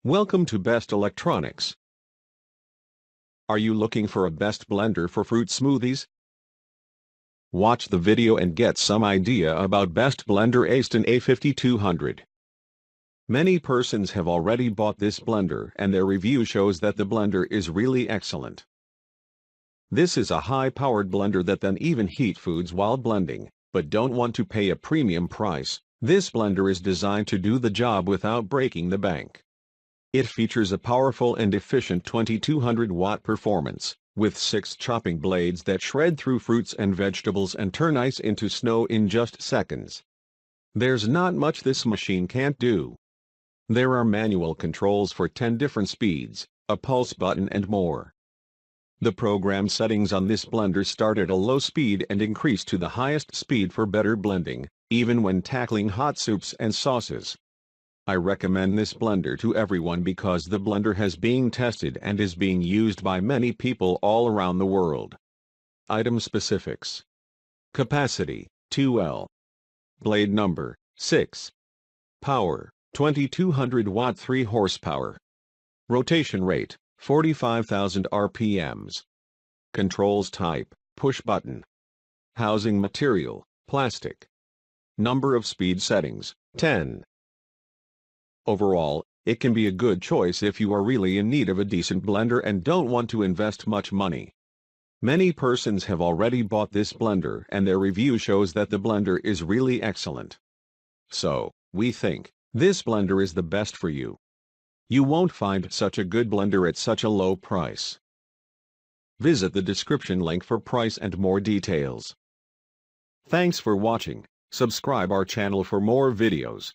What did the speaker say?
Welcome to Best Electronics. Are you looking for a best blender for fruit smoothies? Watch the video and get some idea about Best Blender Aston A5200. Many persons have already bought this blender and their review shows that the blender is really excellent. This is a high-powered blender that can even heat foods while blending, but don't want to pay a premium price. This blender is designed to do the job without breaking the bank. It features a powerful and efficient 2200-watt performance, with 6 chopping blades that shred through fruits and vegetables and turn ice into snow in just seconds. There's not much this machine can't do. There are manual controls for 10 different speeds, a pulse button and more. The program settings on this blender start at a low speed and increase to the highest speed for better blending, even when tackling hot soups and sauces. I recommend this blender to everyone because the blender has been tested and is being used by many people all around the world. Item specifics. Capacity, 2L. Blade number, 6. Power, 2200 watt 3 horsepower. Rotation rate, 45,000 RPMs. Controls type, push button. Housing material, plastic. Number of speed settings, 10. Overall, it can be a good choice if you are really in need of a decent blender and don't want to invest much money. Many persons have already bought this blender and their review shows that the blender is really excellent. So, we think this blender is the best for you. You won't find such a good blender at such a low price. Visit the description link for price and more details. Thanks for watching. Subscribe our channel for more videos.